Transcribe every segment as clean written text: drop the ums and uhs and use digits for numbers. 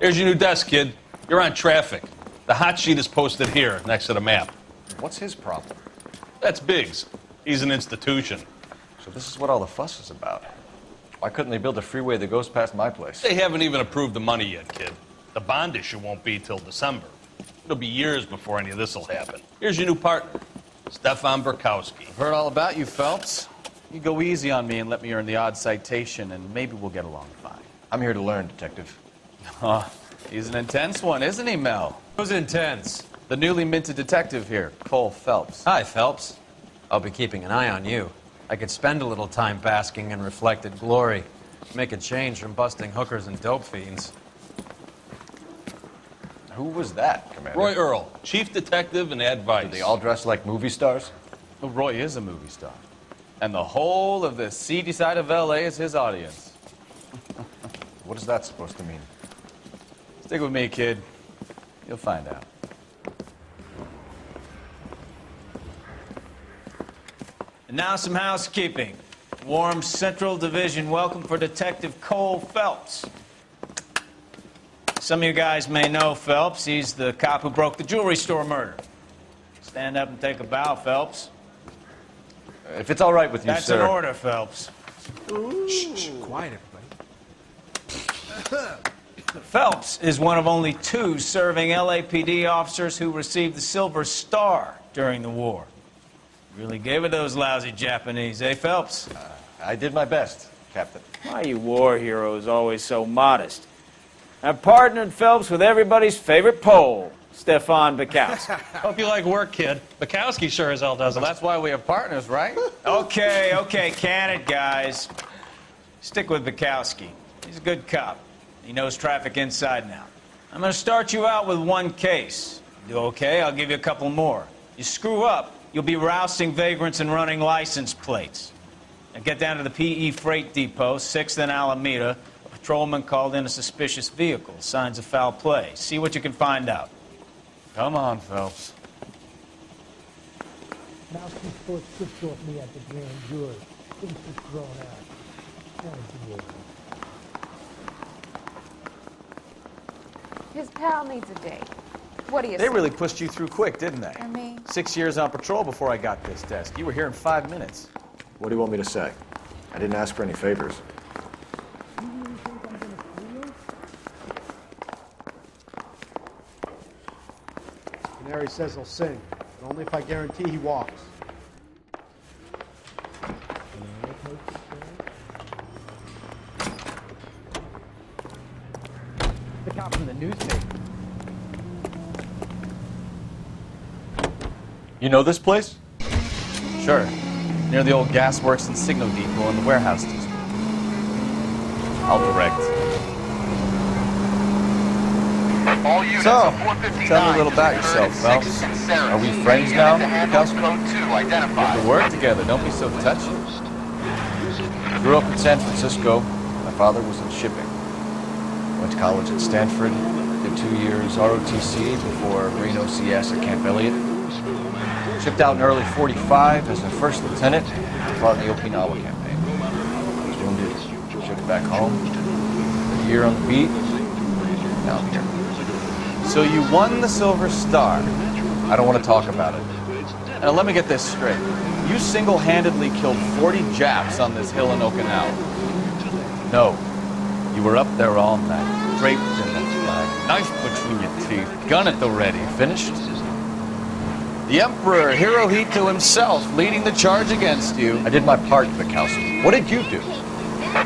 Here's your new desk, kid. You're on traffic. The hot sheet is posted here, next to the map. What's his problem? That's Biggs. He's an institution. So this is what all the fuss is about. Why couldn't they build a freeway that goes past my place? They haven't even approved the money yet, kid. The bond issue won't be till December. It'll be years before any of this will happen. Here's your new partner, Stefan Bekowsky. I've heard all about you, Phelps. You go easy on me and let me earn the odd citation, and maybe we'll get along fine. I'm here to learn, Detective. Oh, he's an intense one, isn't he, Mel? Who's intense? The newly minted detective here, Cole Phelps. Hi, Phelps. I'll be keeping an eye on you. I could spend a little time basking in reflected glory. Make a change from busting hookers and dope fiends. Who was that, Commander? Roy Earl, chief detective and advice. Do they all dress like movie stars? Well, Roy is a movie star. And the whole of the seedy side of L.A. is his audience. What is that supposed to mean? Stick with me, kid. You'll find out. And now some housekeeping. Warm Central Division welcome for Detective Cole Phelps. Some of you guys may know Phelps. He's the cop who broke the jewelry store murder. Stand up and take a bow, Phelps. If it's all right with you, That's sir. an order, Phelps. Shh, quiet, everybody. Phelps is one of only 2 serving LAPD officers who received the Silver Star during the war. Really gave it those lousy Japanese, eh, Phelps? I did my best, Captain. Why are you war heroes always so modest? I've partnered Phelps with everybody's favorite Pole, Stefan Bekowsky. Hope you like work, kid. Bekowsky sure as hell doesn't. Well, that's why we have partners, right? Okay, can it, guys. Stick with Bekowsky. He's a good cop. He knows traffic inside and out. I'm going to start you out with 1 case. You do okay, I'll give you a couple more. You screw up, you'll be rousting vagrants and running license plates. Now get down to the PE Freight Depot, 6th and Alameda. A patrolman called in a suspicious vehicle. Signs of foul play. See what you can find out. Come on, Phelps. Now she's supposed to switch off me at the grand jury. Things just thrown out. Trying to do it. His pal needs a date. What do you They say? really pushed you through quick, didn't they? For me? 6 years on patrol before I got this desk. You were here in 5 minutes. What do you want me to say? I didn't ask for any favors. Canary says he'll sing, but only if I guarantee he walks. The cop from the newspaper. You know this place? Sure. Near the old gas works and signal depot in the warehouse district. I'll direct. All units So, of 459 tell me a little about yourself, Phelps. Are we friends now, Bekowsky? Code 2 We identified. have to work together. Don't be so touchy. I grew up in San Francisco. My father was in shipping. Went to college at Stanford. Did 2 years ROTC before Green OCS at Camp Elliott. Shipped out in early 45 as a first lieutenant. Fought in the Okinawa campaign. Was wounded. Shipped back home. Did a year on the beat. Now I'm here. So you won the Silver Star. I don't want to talk about it. Now let me get this straight. You single-handedly killed 40 Japs on this hill in Okinawa. No. You were up there all night, draped in the flag, knife between your teeth, gun at the ready. Finished? The Emperor Hirohito himself leading the charge against you. I did my part, Bekowsky. What did you do?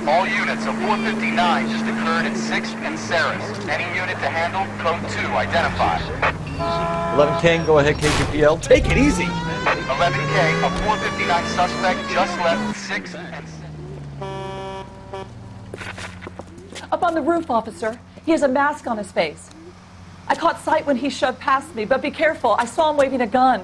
All units of 459 just occurred at 6th and Saris. Any unit to handle, code 2 identified. 11K, go ahead, KGPL. Take it easy. 11K, a 459 suspect just left 6th and Up on the roof, officer. He has a mask on his face. I caught sight when he shoved past me, but be careful. I saw him waving a gun.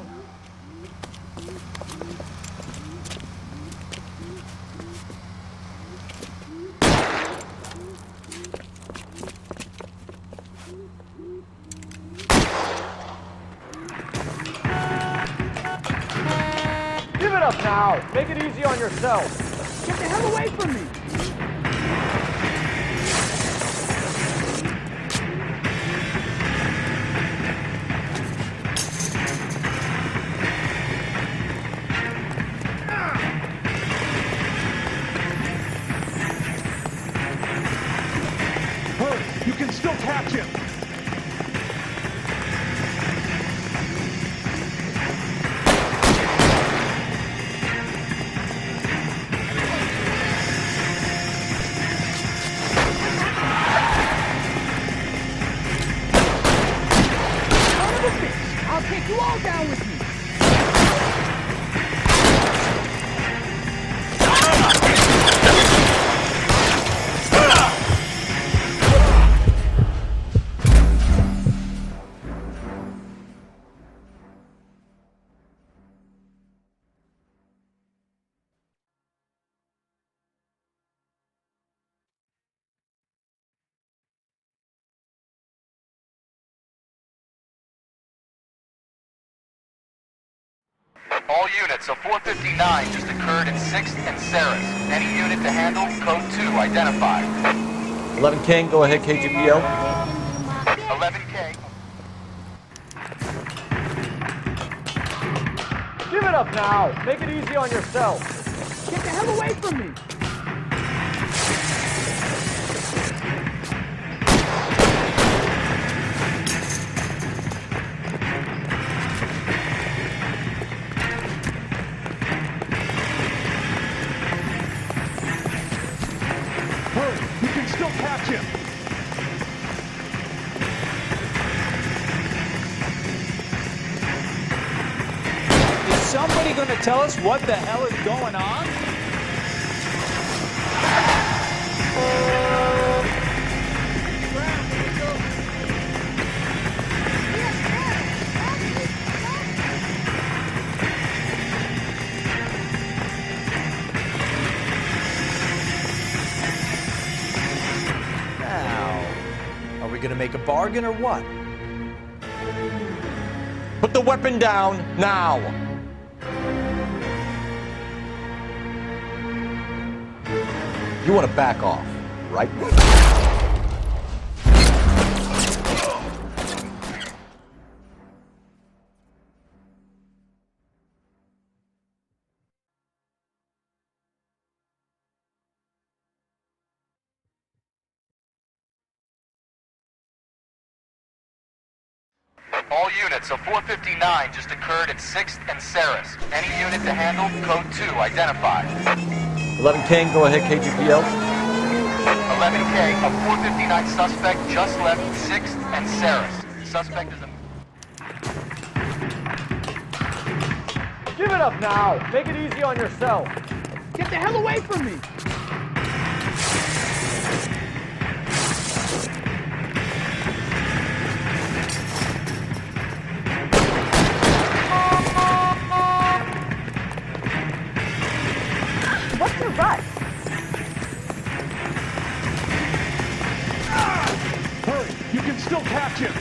Give it up now. Make it easy on yourself. Get the hell away from me. catch him! I'll take you all down with me! All units, a 459 just occurred in 6th and Saris. Any unit to handle, code 2 identified. 11 King, go ahead, KGPL. 11K. Give it up now. Make it easy on yourself. Get the hell away from me! Hurry, you can still catch him! Is somebody going to tell us what the hell is going on? Now, are we gonna make a bargain or what? Put the weapon down now. You want to back off, right? All units, a 459 just occurred in 6th and Saris. Any unit to handle, code 2 identified. 11 King, go ahead, KGPL. 11K, a 459 suspect just left 6th and Saris. Suspect is a... Give it up now. Make it easy on yourself. Get the hell away from me! What's the rush? Hurry, you can still catch him!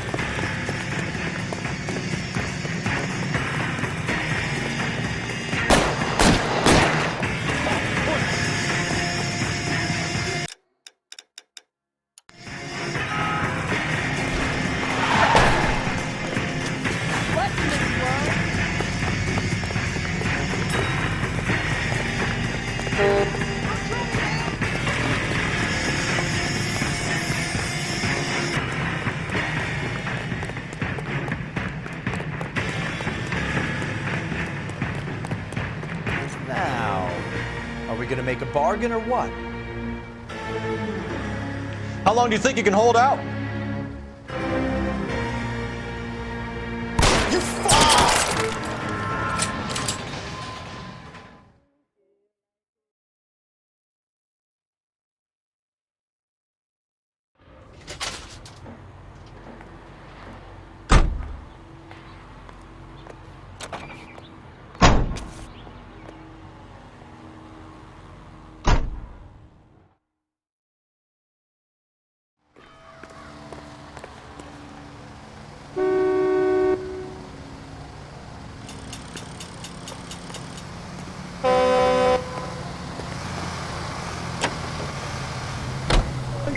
What in the world? Now, are we gonna make a bargain or what? How long do you think you can hold out? You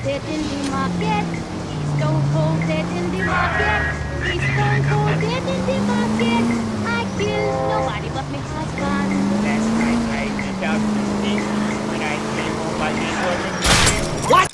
Dead in the market. He's stone cold dead in the market. He's stone cold dead in the market. I killed nobody but my husband. Last night I went out to sleep. When I came home, my neighbor... What?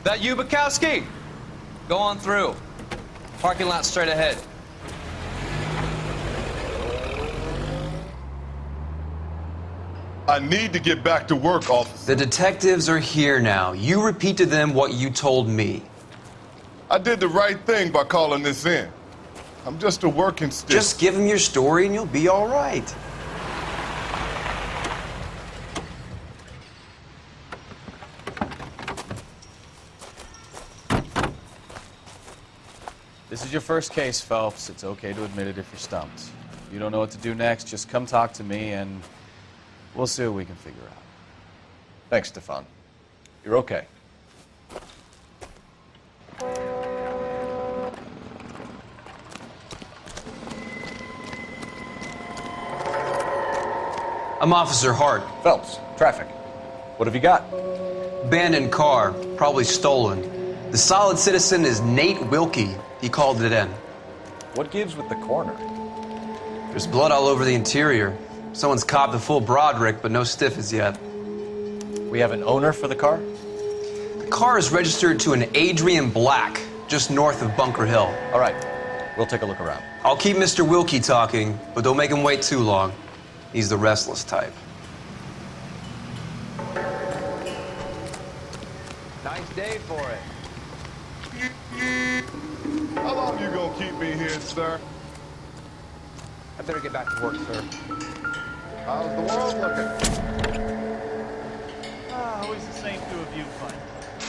That you, Bekowsky? Go on through. Parking lot straight ahead. I need to get back to work, officer. The detectives are here now. You repeat to them what you told me. I did the right thing by calling this in. I'm just a working stick. Just give them your story and you'll be all right. This is your first case, Phelps. It's okay to admit it if you're stumped. If you don't know what to do next, just come talk to me and we'll see what we can figure out. Thanks, Stefan. You're okay. I'm Officer Hart. Phelps, traffic. What have you got? Abandoned car, probably stolen. The solid citizen is Nate Wilkie. He called it in. What gives with the coroner? There's blood all over the interior. Someone's copped the full Broderick, but no stiff as yet. We have an owner for the car? The car is registered to an Adrian Black, just north of Bunker Hill. All right, we'll take a look around. I'll keep Mr. Wilkie talking, but don't make him wait too long. He's the restless type. Nice day for it. How long you gonna keep me here, sir? I better get back to work, sir. How's the world looking? Always the same two of you, fun.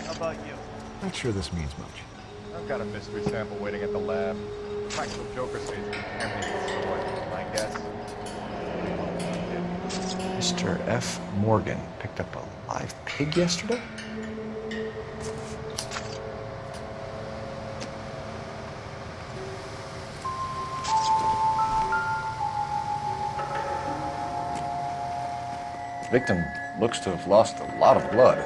How about you? Not sure this means much. I've got a mystery sample waiting at the lab. Practical Joker says it's contaminated soy. My guess. Mr. F. Morgan picked up a live pig yesterday? Victim looks to have lost a lot of blood.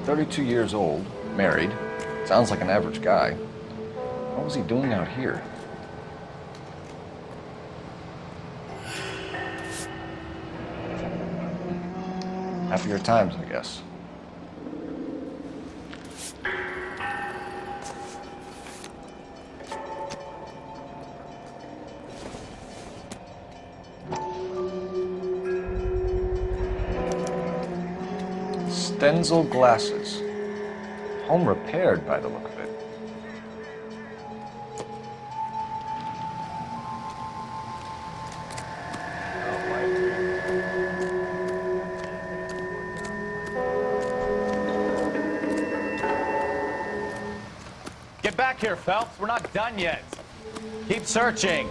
"32 years old, married, sounds like an average guy. What was he doing out here?" Happier times, I guess. Stenzel glasses. Home repaired by the look of it. Get back here, Phelps. We're not done yet. Keep searching.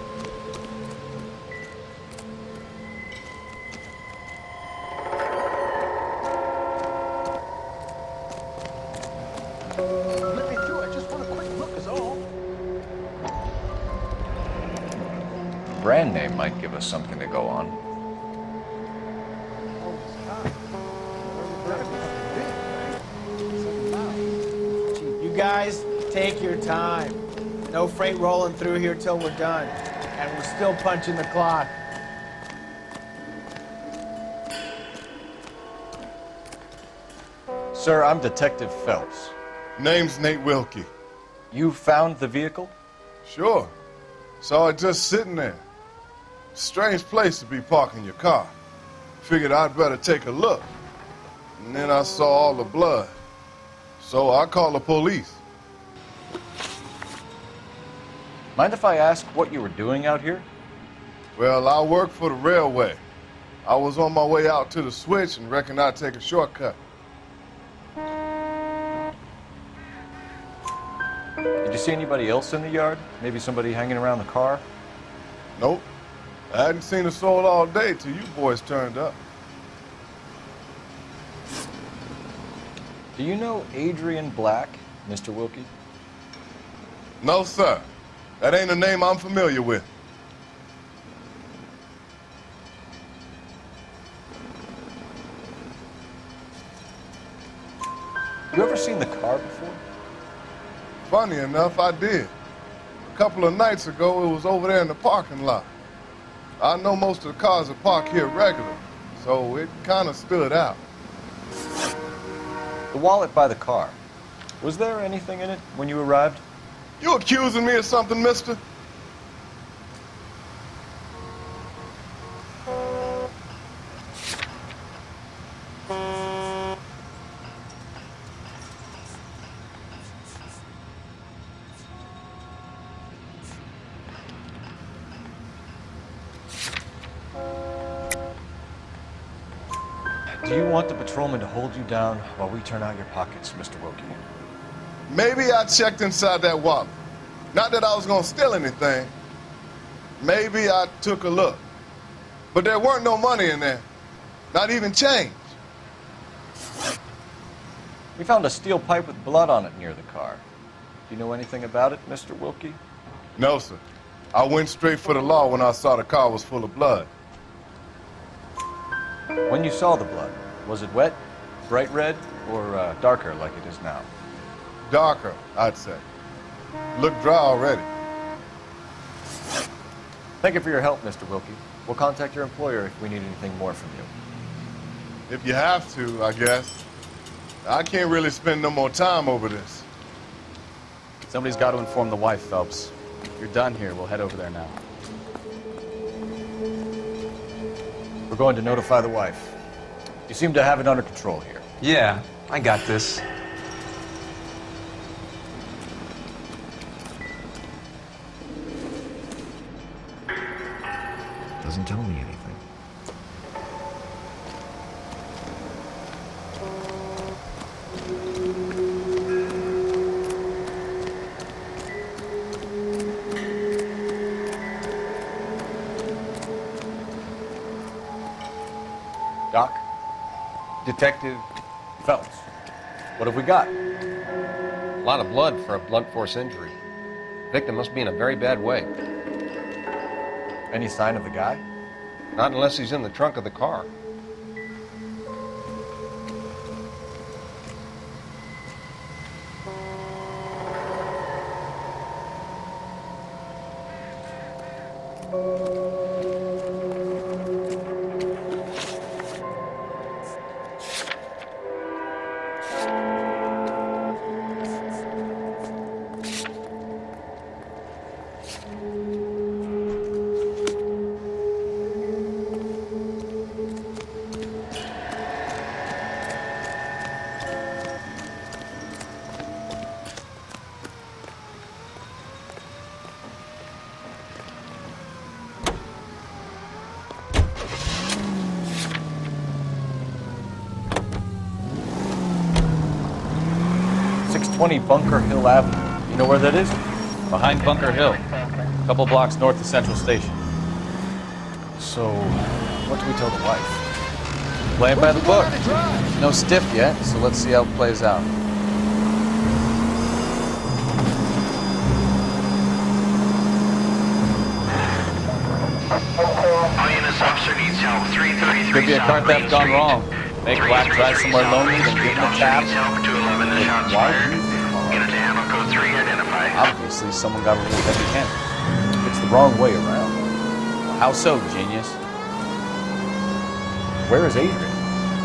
Let me through. I just want a quick look is all. Brand name might give us something to go on. You guys, take your time. No freight rolling through here till we're done. And we're still punching the clock. Sir, I'm Detective Phelps. Name's Nate Wilkie. You found the vehicle? Sure. Saw it just sitting there. Strange place to be parking your car. Figured I'd better take a look. And then I saw all the blood. So I called the police. Mind if I ask what you were doing out here? Well, I work for the railway. I was on my way out to the switch and reckoned I'd take a shortcut. Did you see anybody else in the yard? Maybe somebody hanging around the car? Nope. I hadn't seen a soul all day till you boys turned up. Do you know Adrian Black, Mr. Wilkie? No, sir. That ain't a name I'm familiar with. You ever seen the car before? Funny enough, I did. A couple of nights ago, it was over there in the parking lot. I know most of the cars are parked here regularly, so it kind of stood out. The wallet by the car. Was there anything in it when you arrived? You accusing me of something, mister? Do you want the patrolman to hold you down while we turn out your pockets, Mr. Wilkie? Maybe I checked inside that wallet. Not that I was gonna steal anything. Maybe I took a look. But there weren't no money in there. Not even change. We found a steel pipe with blood on it near the car. Do you know anything about it, Mr. Wilkie? No, sir. I went straight for the law when I saw the car was full of blood. When you saw the blood, was it wet, bright red, or darker like it is now? Darker, I'd say. Looked dry already. Thank you for your help, Mr. Wilkie. We'll contact your employer if we need anything more from you. If you have to, I guess. I can't really spend no more time over this. Somebody's got to inform the wife, Phelps. If you're done here, we'll head over there now. We're going to notify the wife. You seem to have it under control here. Yeah, I got this. Doesn't tell me anything. Doc? Detective Phelps. What have we got? A lot of blood for a blunt force injury. Victim must be in a very bad way. Any sign of the guy? Not unless he's in the trunk of the car. Bunker Hill Avenue. You know where that is? Behind Bunker Hill, a couple blocks north of Central Station. So, what do we tell the wife? Play it by the book. No stiff yet, so let's see how it plays out. Could be a car theft gone wrong. Make Black drive somewhere lonely, then give him a tap. Why? Obviously, someone got a little heavy-handed. It's the wrong way around. How so, genius? Where is Adrian?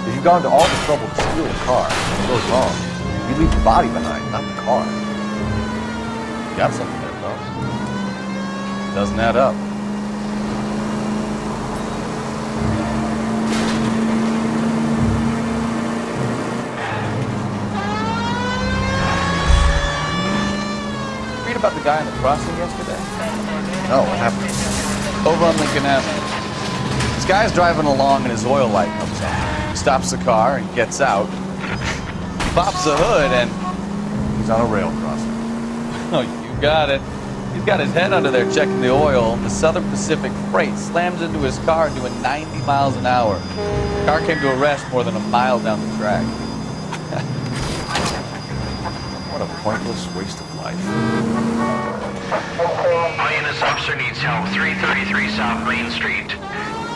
If you've gone to all the trouble to steal the car, and it goes wrong, you leave the body behind, not the car. Got something there, Phelps. Doesn't add up. About the guy in the crossing yesterday? No, what happened? Over on Lincoln Avenue. This guy's driving along and his oil light comes on. He stops the car and gets out. He pops the hood and... he's on a rail crossing. Oh, you got it. He's got his head under there checking the oil. The Southern Pacific Freight slams into his car doing 90 miles an hour. The car came to a rest more than a mile down the track. What a pointless waste of life. INS officer needs help. 333 South Main Street.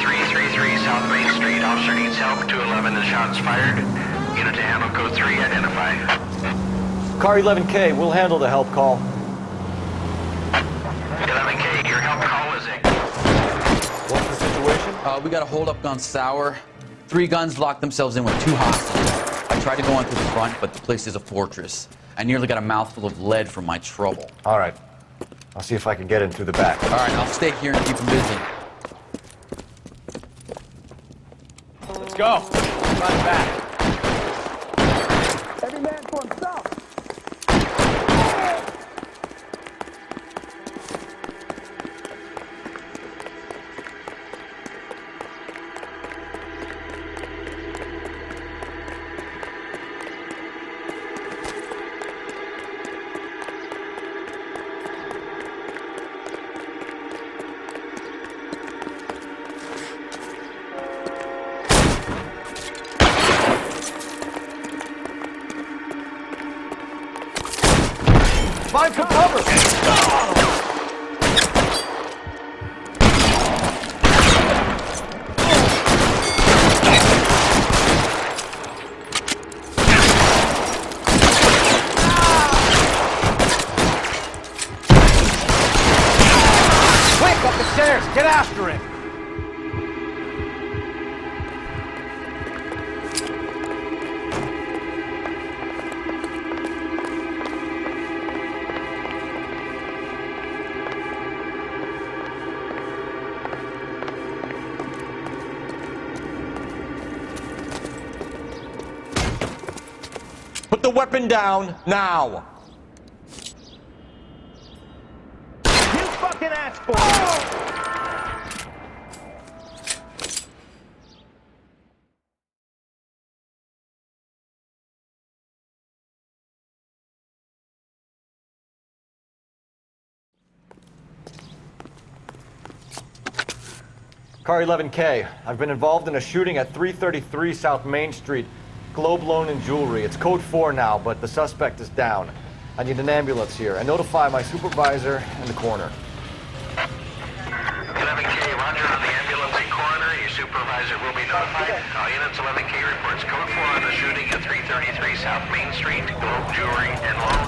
333 South Main Street. Officer needs help. 211, the shots fired. Unit to handle code 3, identify. Car 11K, we'll handle the help call. 11K, your help call is in. What's the situation? We got a hold-up gun sour. 3 guns locked themselves in with 2 hostages. I tried to go on through the front, but the place is a fortress. I nearly got a mouthful of lead from my trouble. All right. I'll see if I can get in through the back. All right, I'll stay here and keep them busy. Let's go. Run back. Every man for himself. Find some cover! Quick, up the stairs. Get after him. Put the weapon down, now! You fucking ass for it. Car 11K, I've been involved in a shooting at 333 South Main Street. Globe Loan and Jewelry. It's code 4 now, but the suspect is down. I need an ambulance here, and notify my supervisor and the coroner. 11K, roger on the ambulance and coroner. Your supervisor will be notified. All units, 11K reports code 4 on the shooting at 333 South Main Street, Globe Jewelry and Loan.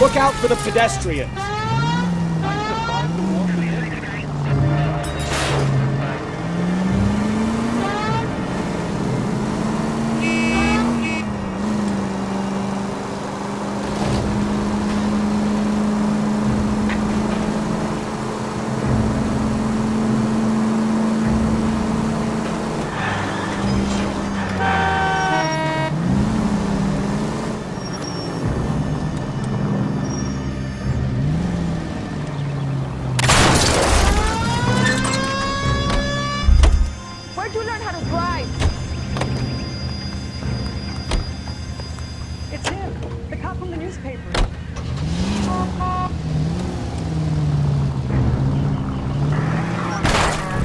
Look out for the pedestrians. Where'd you learn how to drive? It's him, the cop from the newspaper.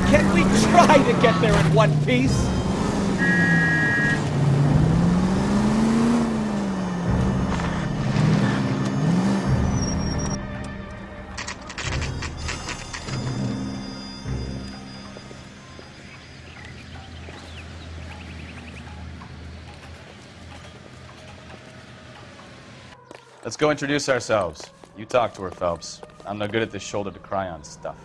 Can we try to get there in one piece? Let's go introduce ourselves. You talk to her, Phelps. I'm no good at this shoulder to cry on stuff.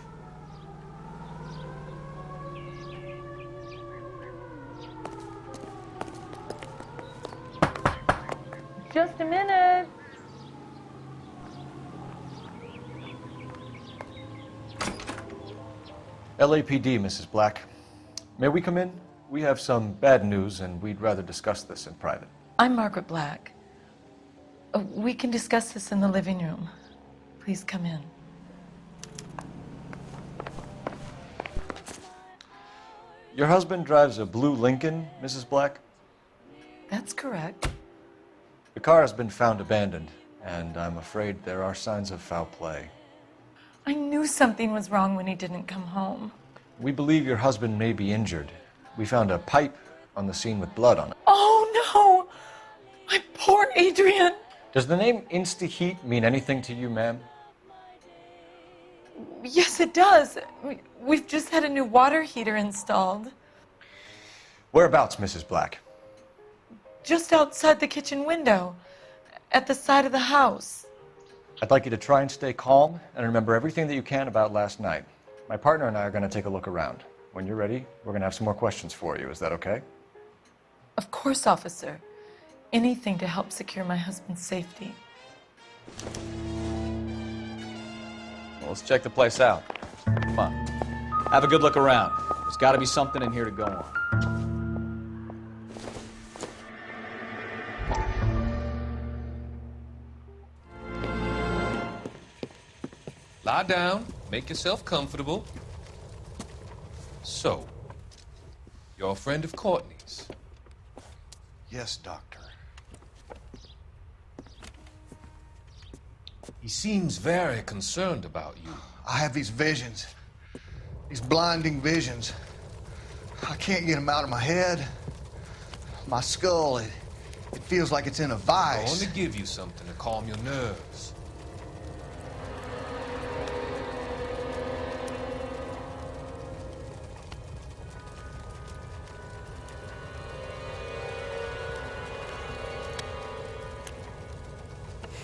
Just a minute. LAPD, Mrs. Black. May we come in? We have some bad news, and we'd rather discuss this in private. I'm Margaret Black. We can discuss this in the living room. Please come in. Your husband drives a blue Lincoln, Mrs. Black? That's correct. The car has been found abandoned, and I'm afraid there are signs of foul play. I knew something was wrong when he didn't come home. We believe your husband may be injured. We found a pipe on the scene with blood on it. Oh, no! My poor Adrian! Does the name Insta-Heat mean anything to you, ma'am? Yes, it does. We've just had a new water heater installed. Whereabouts, Mrs. Black? Just outside the kitchen window, at the side of the house. I'd like you to try and stay calm and remember everything that you can about last night. My partner and I are going to take a look around. When you're ready, we're going to have some more questions for you. Is that okay? Of course, officer. Anything to help secure my husband's safety. Well, let's check the place out. Come on. Have a good look around. There's got to be something in here to go on. Lie down, make yourself comfortable. So, you're a friend of Courtney's? Yes, Doctor. He seems very concerned about you. I have these visions, these blinding visions. I can't get them out of my head. My skull, it feels like it's in a I'm vice. going to give you something to calm your nerves.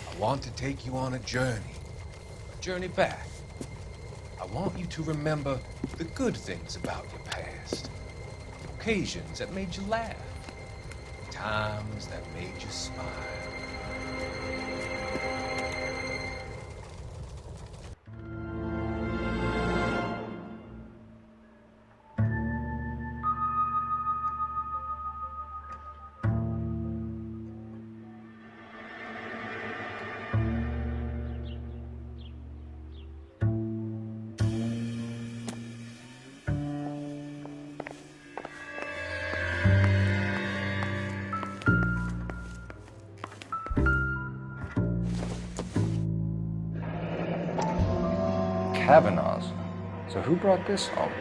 I want to take you on a journey back. I want you to remember the good things about your past, occasions that made you laugh, times that made you smile. Kavanaugh's. So who brought this home?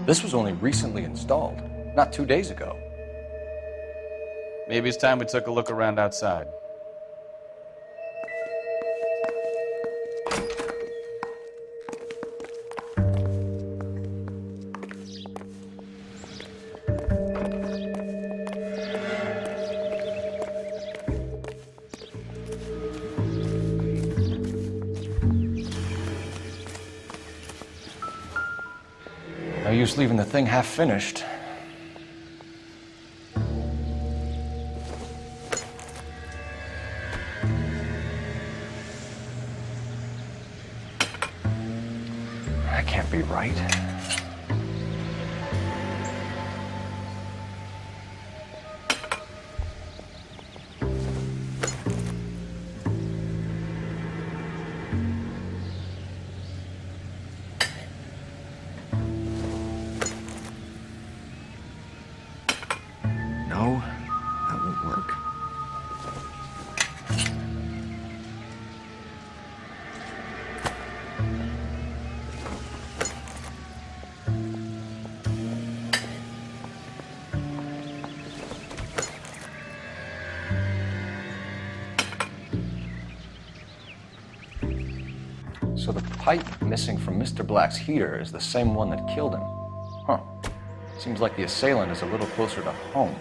This was only recently installed, not 2 days ago. Maybe it's time we took a look around outside. No use leaving the thing half finished. That can't be right. So the pipe missing from Mr. Black's heater is the same one that killed him. Huh. Seems like the assailant is a little closer to home.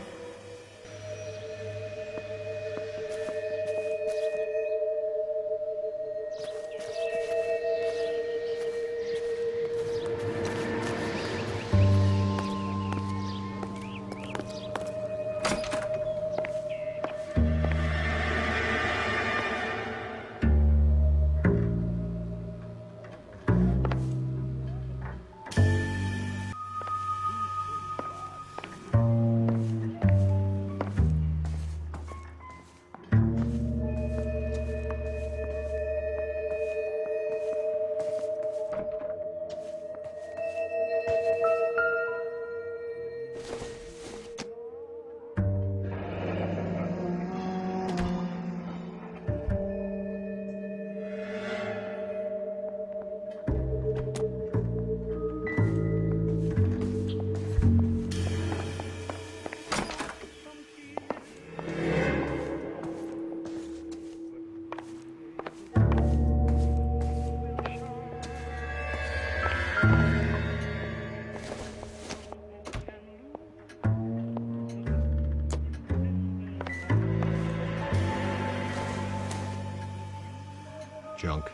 Junk.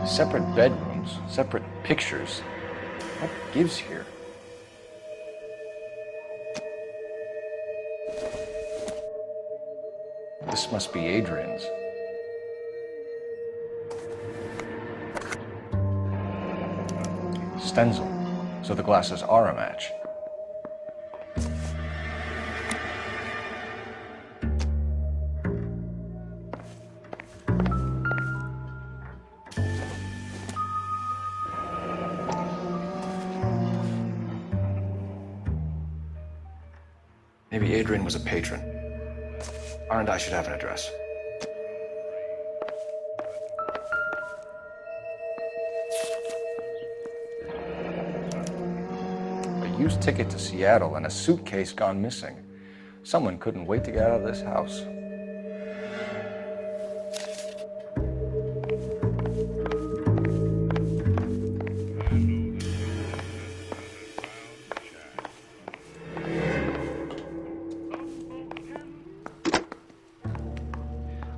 Separate bedrooms, separate pictures. What gives here? This must be Adrian's. Stencil, so the glasses are a match. Maybe Adrian was a patron. R&I should have an address. A used ticket to Seattle and a suitcase gone missing. Someone couldn't wait to get out of this house.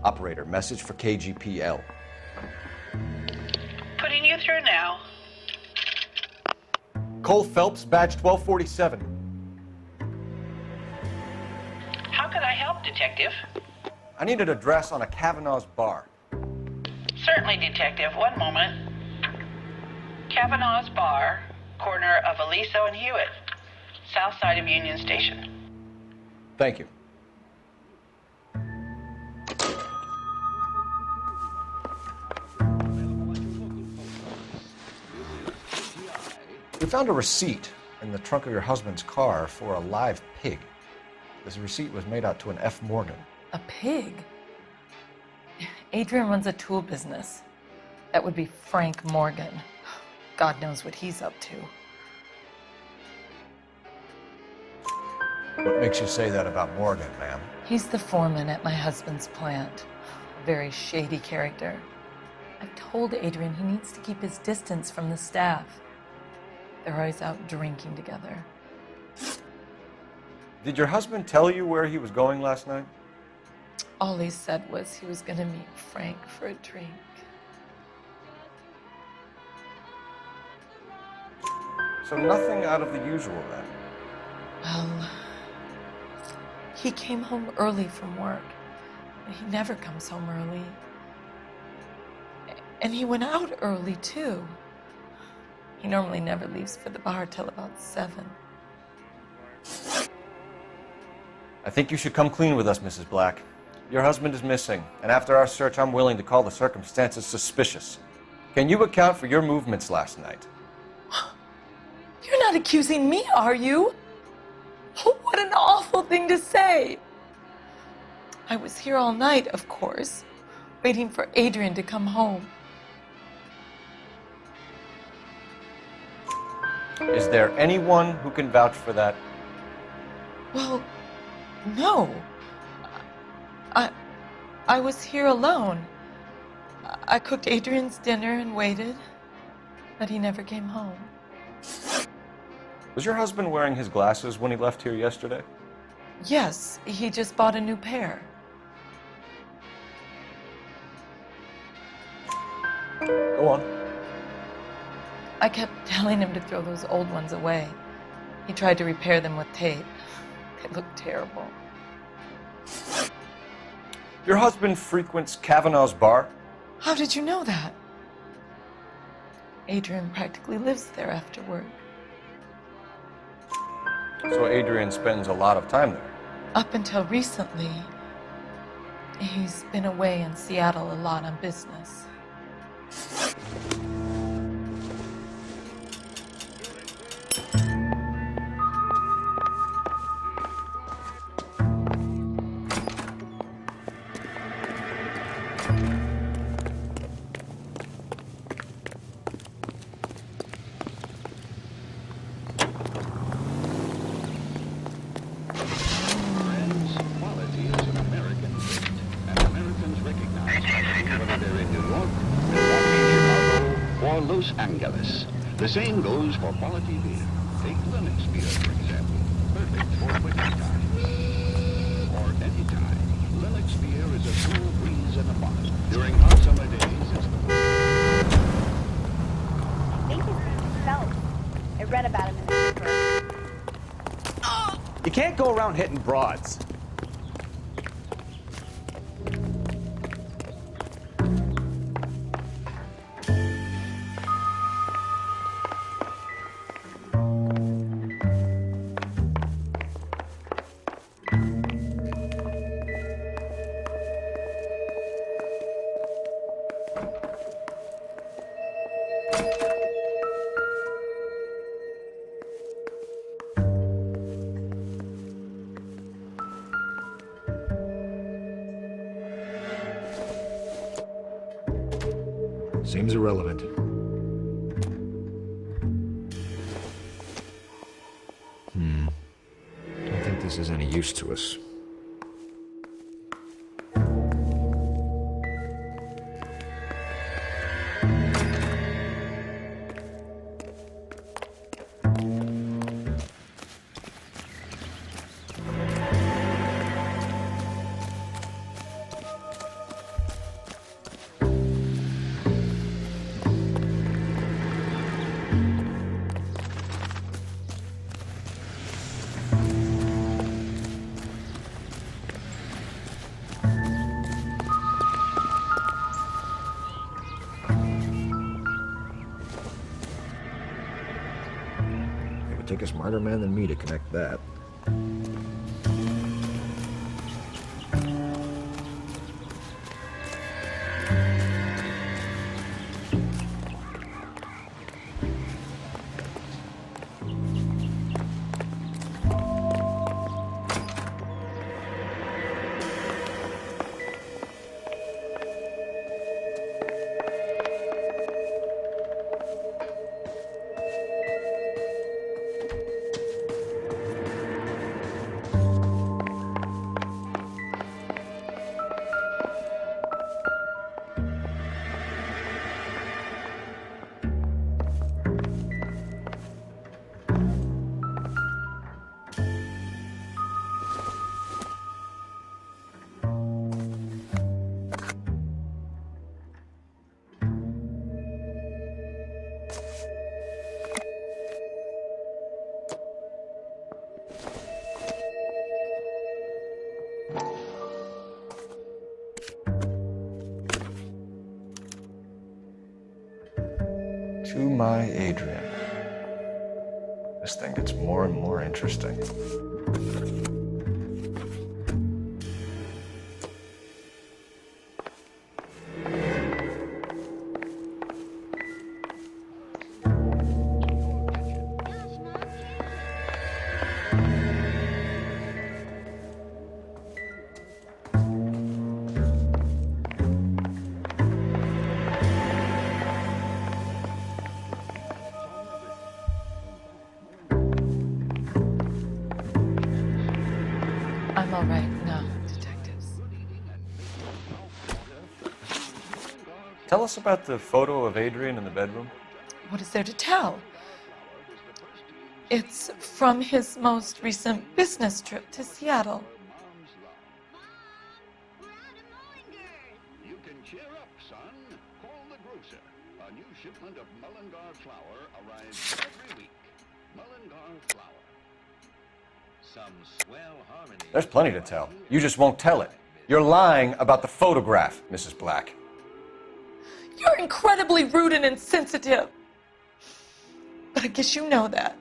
Operator, message for KGPL. Putting you through now. Cole Phelps, badge 1247. How can I help, Detective? I need an address on a Kavanaugh's bar. Certainly, Detective. One moment. Kavanaugh's Bar, corner of Aliso and Hewitt, south side of Union Station. Thank you. We found a receipt in the trunk of your husband's car for a live pig. This receipt was made out to an F. Morgan. A pig? Adrian runs a tool business. That would be Frank Morgan. God knows what he's up to. What makes you say that about Morgan, ma'am? He's the foreman at my husband's plant. A very shady character. I've told Adrian he needs to keep his distance from the staff. They're always out drinking together. Did your husband tell you where he was going last night? All he said was he was going to meet Frank for a drink. So nothing out of the usual then? Well, he came home early from work. He never comes home early. And he went out early, too. He normally never leaves for the bar till about 7. I think you should come clean with us, Mrs. Black. Your husband is missing, and after our search, I'm willing to call the circumstances suspicious. Can you account for your movements last night? You're not accusing me, are you? What an awful thing to say. I was here all night, of course, waiting for Adrian to come home. Is there anyone who can vouch for that? Well, no. I was here alone. I cooked Adrian's dinner and waited, but he never came home. Was your husband wearing his glasses when he left here yesterday? Yes, he just bought a new pair. Go on. I kept telling him to throw those old ones away. He tried to repair them with tape. They looked terrible. Your husband frequents Kavanaugh's bar? How did you know that? Adrian practically lives there after work. So Adrian spends a lot of time there? Up until recently, he's been away in Seattle a lot on business. Los Angeles. The same goes for quality beer. Take Linux beer, for example. Perfect for winter time. Or any time. Linux beer is a cool breeze in a bottle. During hot summer days, it's the... I think his name's Phelps. I read about him in the paper. You can't go around hitting broads. Seems irrelevant. Don't think this is any use to us. Take a smarter man than me to connect that. To my Adrian. This thing gets more and more interesting. Tell us about the photo of Adrian in the bedroom. What is there to tell? It's from his most recent business trip to Seattle. You can cheer up, son. Call the grocer. A new shipment of Mullingar flour arrives every week. Mullingar flour. Some swell harmony. There's plenty to tell. You just won't tell it. You're lying about the photograph, Mrs. Black. You're incredibly rude and insensitive. But I guess you know that.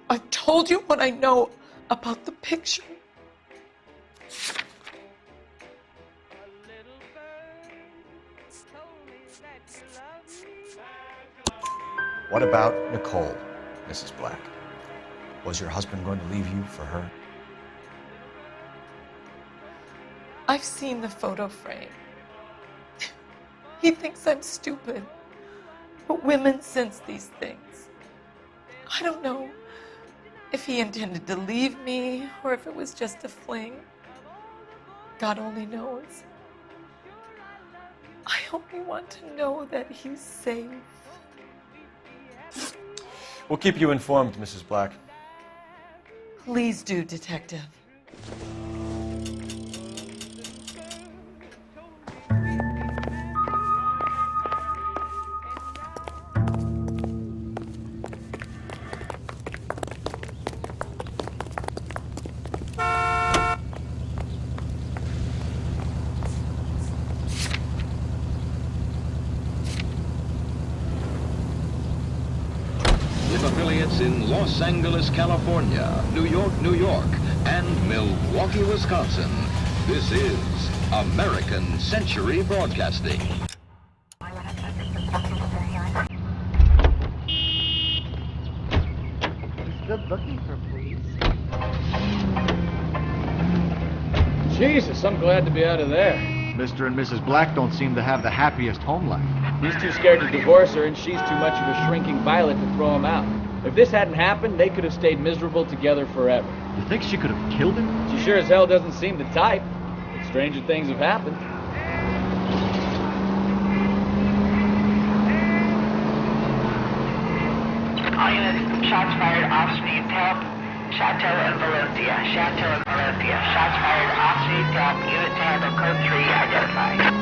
I've told you what I know about the picture. What about Nicole, Mrs. Black? Was your husband going to leave you for her? I've seen the photo frame. He thinks I'm stupid. But women sense these things. I don't know if he intended to leave me or if it was just a fling. God only knows. I only want to know that he's safe. We'll keep you informed, Mrs. Black. Please do, Detective. With affiliates in Los Angeles, California, New York, and Milwaukee, Wisconsin, this is American Century Broadcasting. He's good looking for police. Jesus, I'm glad to be out of there. Mr. and Mrs. Black don't seem to have the happiest home life. He's too scared to divorce her, and she's too much of a shrinking violet to throw him out. If this hadn't happened, they could have stayed miserable together forever. You think she could have killed him? She sure as hell doesn't seem the type. But stranger things have happened. All units, shots fired off-speed to help. Chateau and Valencia. Chateau and Valencia. Shots fired off-speed to help. Unit to handle code 3 identified.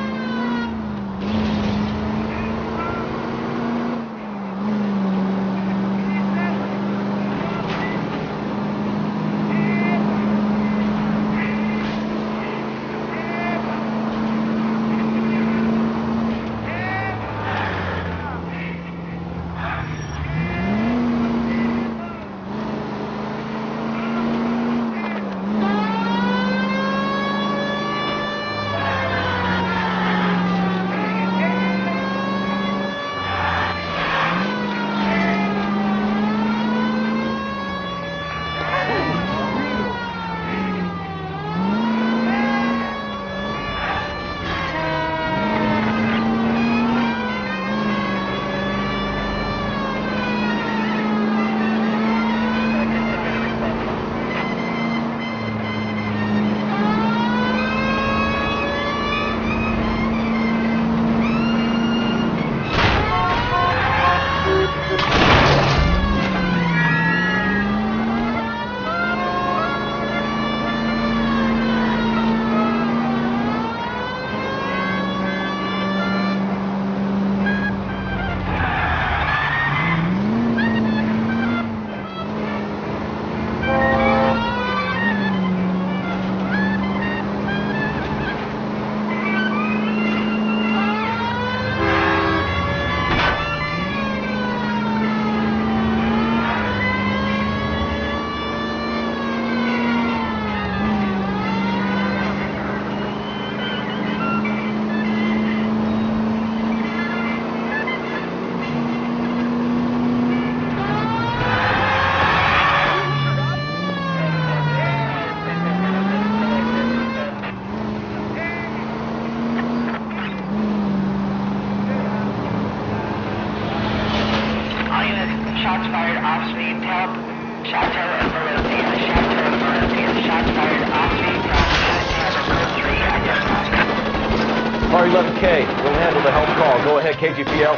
11K. We'll handle the help call. Go ahead, KGPL.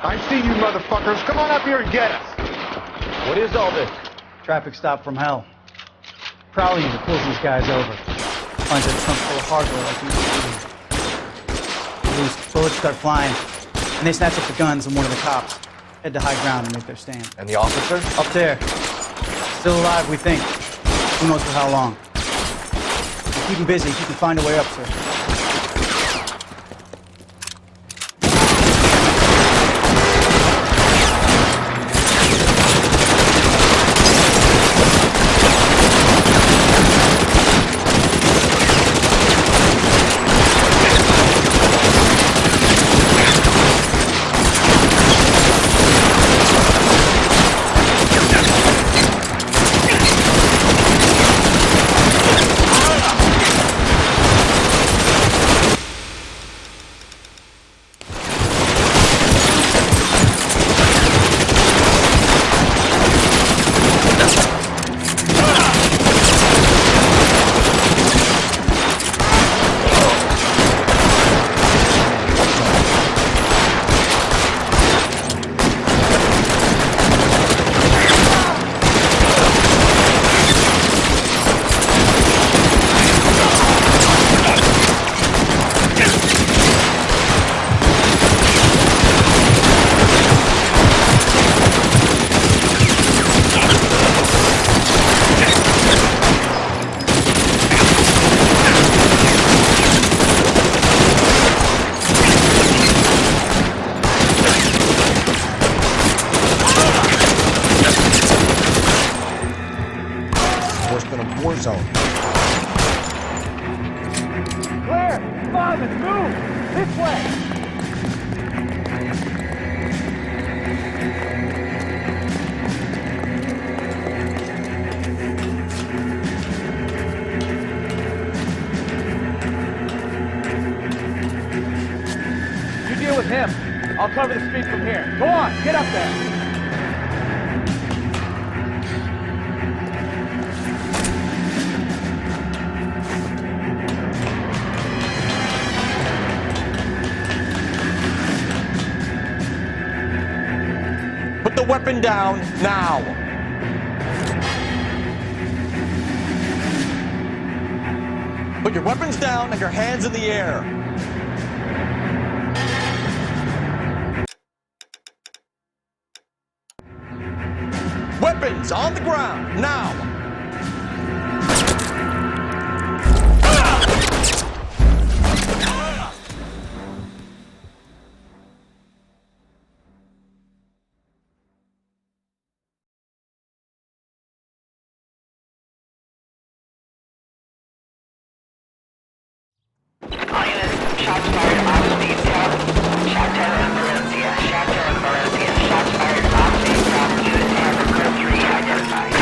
I see you motherfuckers. Come on up here and get us. What is all this? Traffic stop from hell. Prowling that pulls these guys over. Finds a trunk full of hardware like you. Loose bullets start flying, and they snatch up the guns and one of the cops. Head to high ground and make their stand. And the officer? Up there. Still alive, we think. Who knows for how long. Keep him busy. He can find a way up, sir. War zone. Clear! Simon, move! This way! You deal with him. I'll cover the street from here. Go on, get up there. Put the weapon down now. Put your weapons down and your hands in the air. Weapons on the ground now. Shots fired off speed south. Shot 10 in Valencia. Shot 10 in Valencia. Shots fired off speed south. Unit 10 for code 3 identified.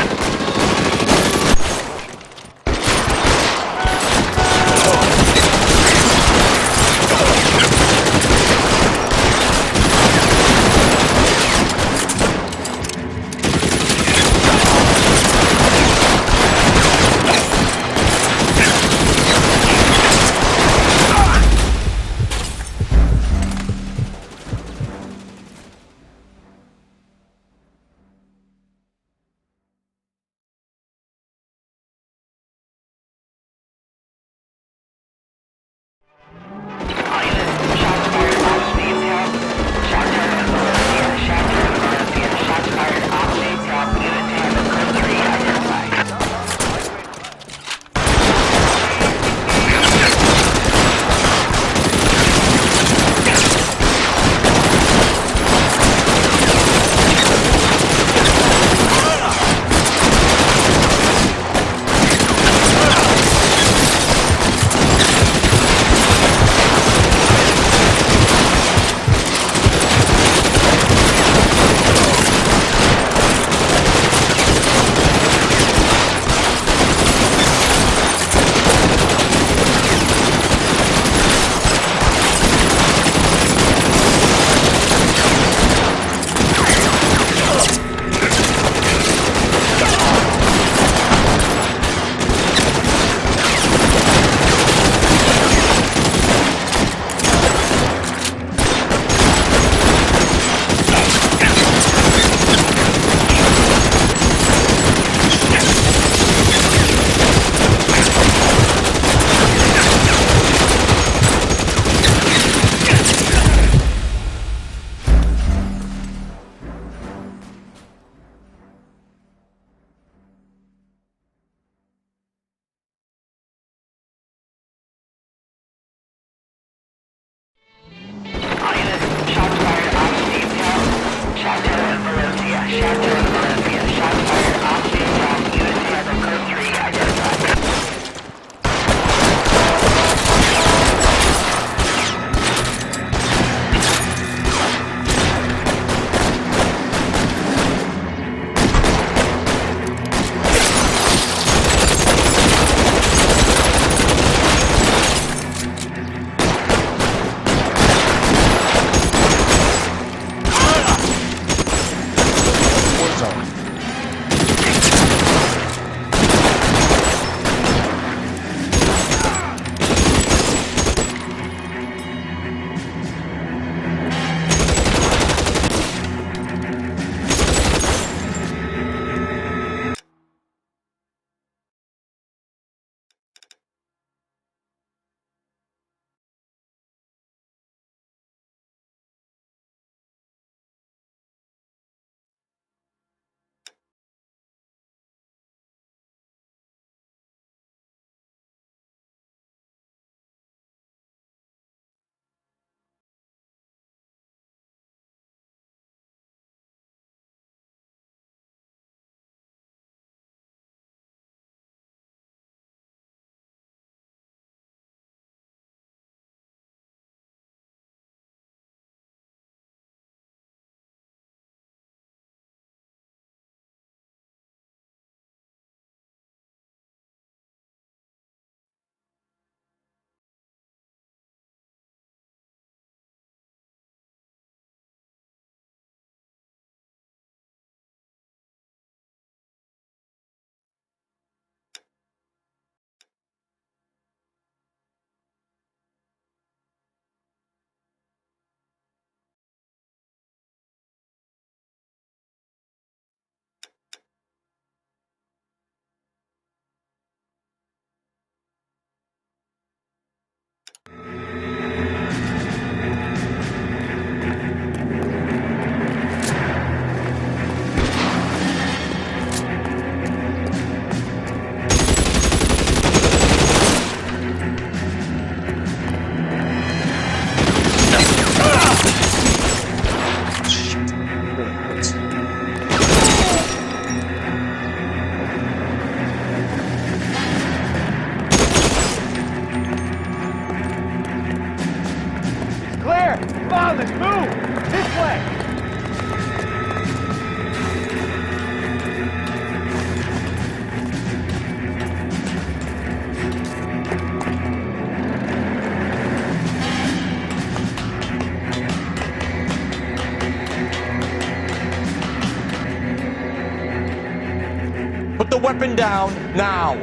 weapon down, now!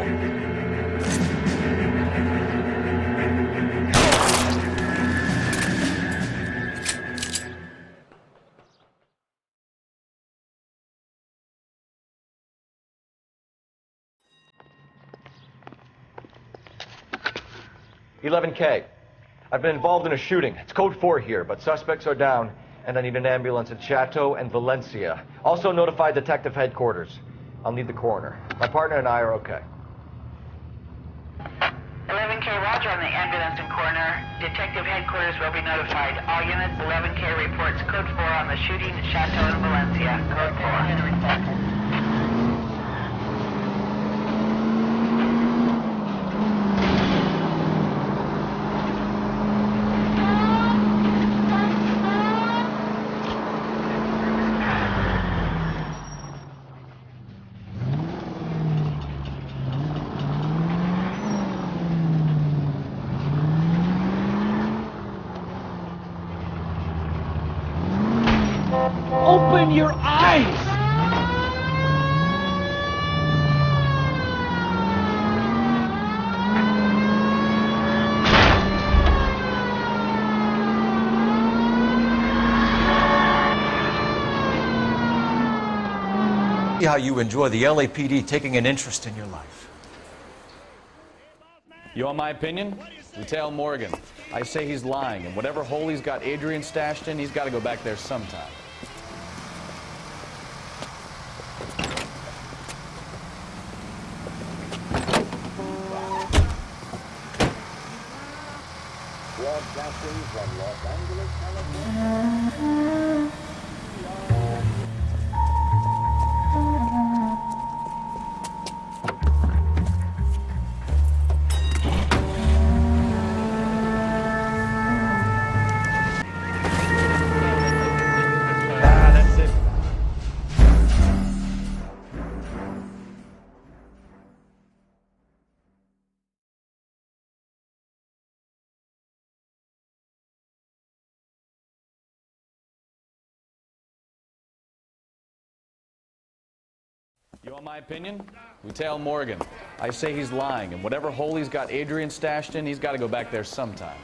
"11K. I've been involved in a shooting. It's code 4 here, but suspects are down, and I need an ambulance in Chateau and Valencia. Also notify Detective Headquarters. I'll need the coroner. My partner and I are okay." 11K, roger on the ambulance and coroner. Detective Headquarters will be notified. All units, 11K reports code 4 on the shooting at Chateau and Valencia. Code 4. Open your eyes! See how you enjoy the LAPD taking an interest in your life. You want my opinion? Lieutenant Morgan. I say he's lying, and whatever hole he's got Adrian stashed in, he's got to go back there sometime. Broadcasting from Los Angeles, California. That's it. You want my opinion? Lieutenant Morgan. I say he's lying, and whatever hole he's got Adrian stashed in, he's got to go back there sometime.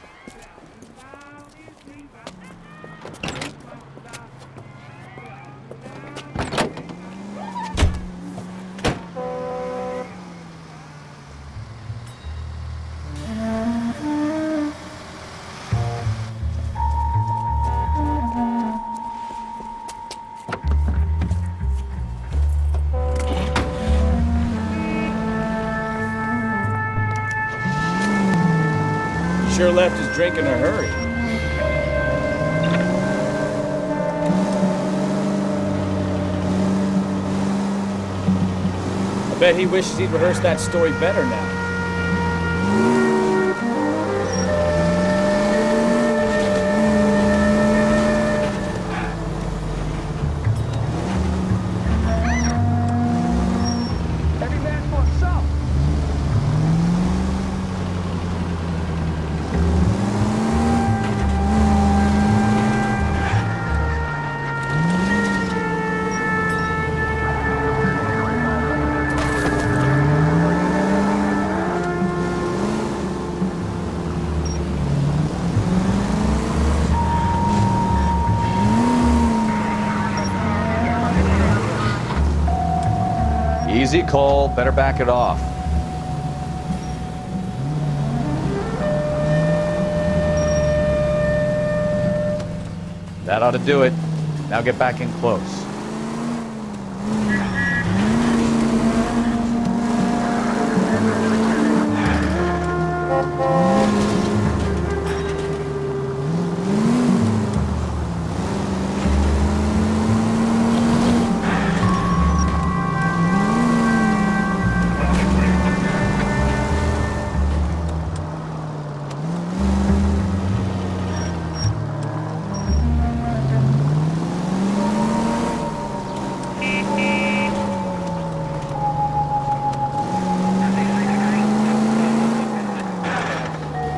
Sure left his drink in a hurry. I bet he wishes he'd rehearsed that story better now. Every man for himself. Easy, Cole. Better back it off. That ought to do it. Now get back in close.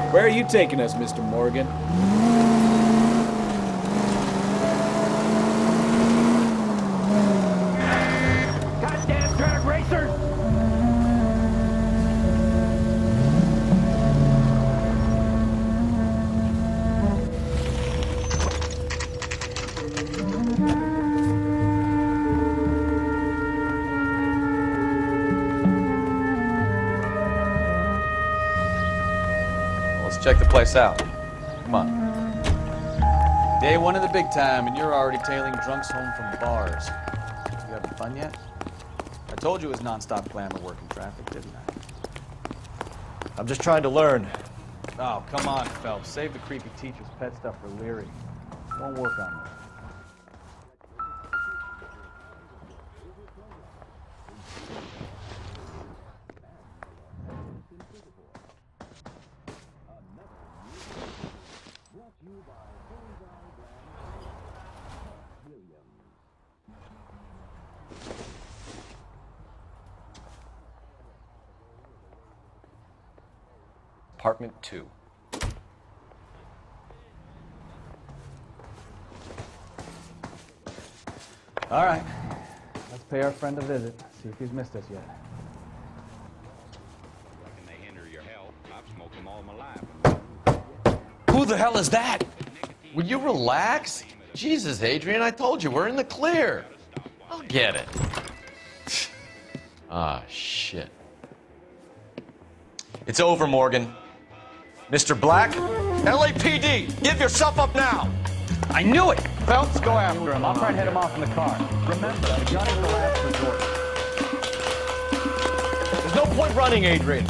Where are you taking us, Mr. Morgan? Goddamn drag racers! check the place out. Come on. Day one of the big time, and you're already tailing drunks home from bars. You having fun yet? I told you it was non-stop glamour working traffic, didn't I? I'm just trying to learn. Oh, come on, Phelps. Save the creepy teacher's pet stuff for Leary. Won't work on me. Apartment 2. All right. Let's pay our friend a visit. See if he's missed us yet. Who the hell is that? Will you relax? Jesus, Adrian, I told you, we're in the clear. I'll get it. Ah, shit. It's over, Morgan. Mr. Black, LAPD, give yourself up now! I knew it! Phelps, go after him. I'll try and head him off in the car. Remember, the gun is the last resort. There's no point running, Adrian.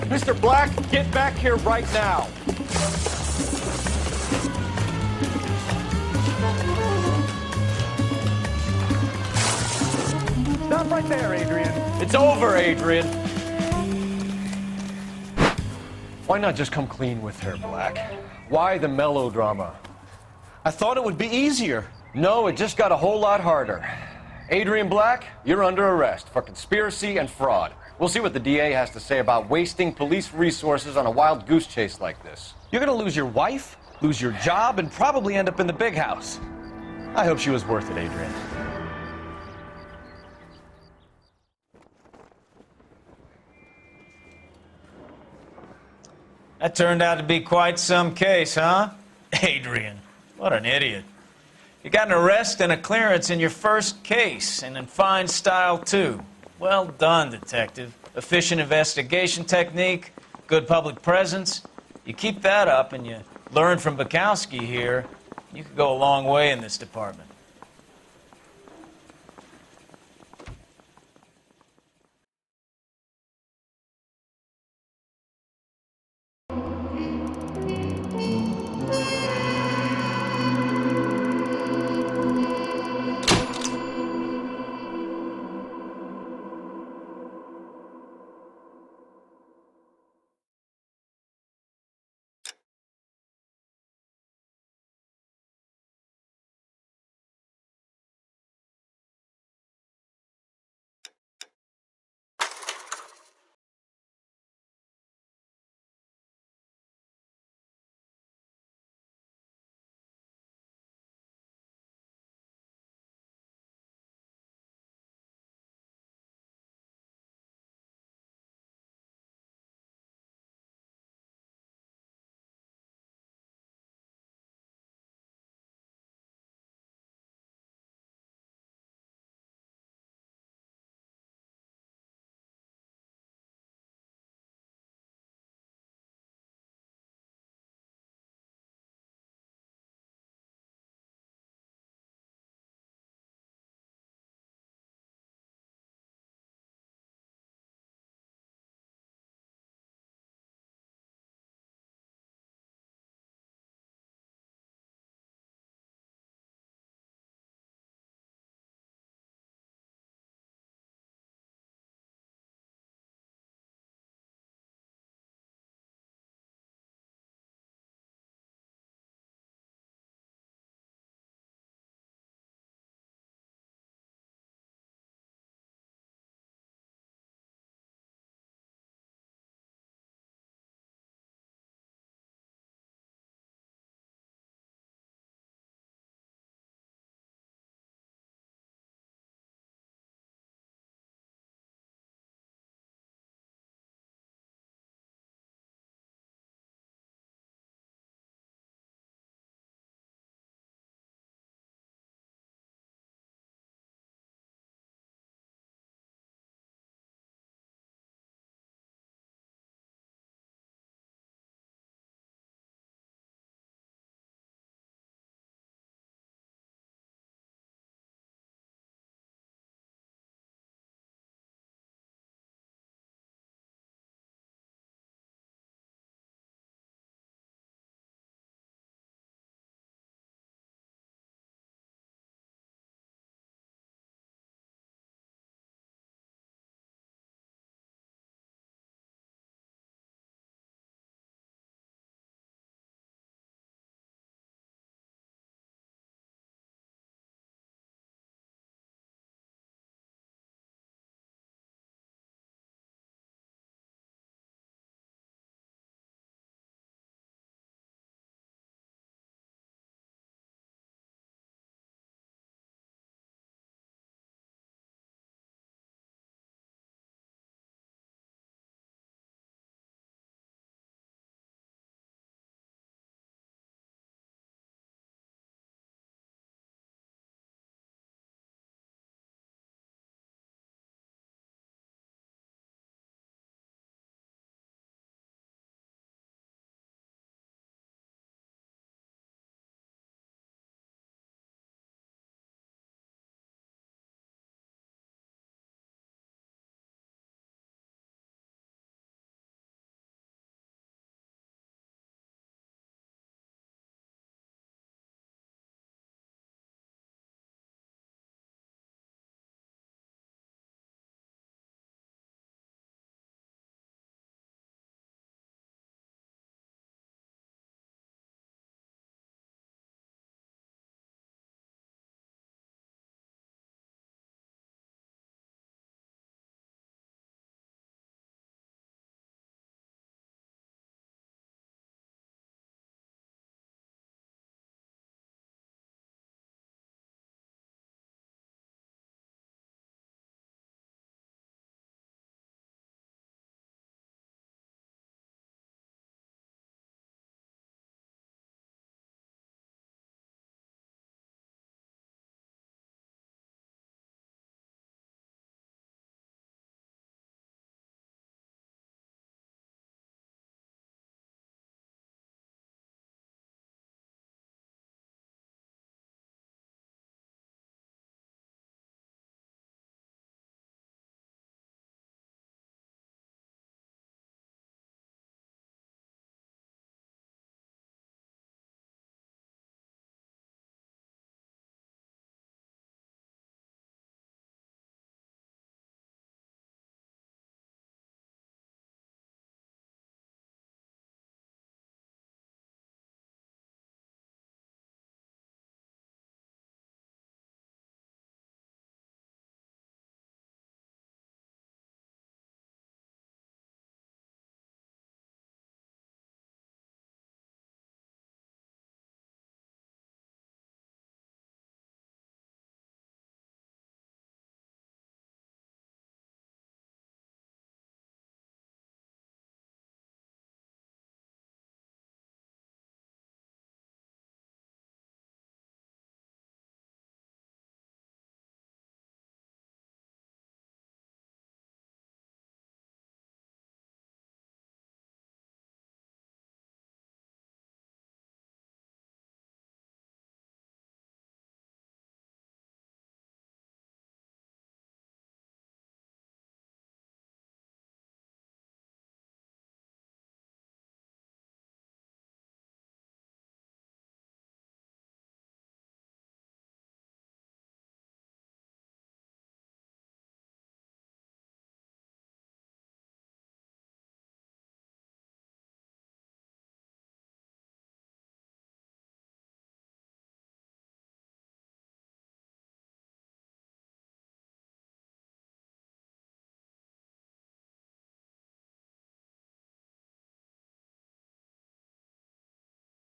Mr. Black, get back here right now. Stop right there, Adrian. It's over, Adrian. Why not just come clean with her, Black? Why the melodrama? I thought it would be easier. No, it just got a whole lot harder. Adrian Black, you're under arrest for conspiracy and fraud. We'll see what the DA has to say about wasting police resources on a wild goose chase like this. You're gonna lose your wife, lose your job, and probably end up in the big house. I hope she was worth it, Adrian. That turned out to be quite some case, huh? Adrian, what an idiot. You got an arrest and a clearance in your first case, and in fine style, too. Well done, detective. Efficient investigation technique, good public presence. You keep that up and you learn from Bekowsky here, you could go a long way in this department.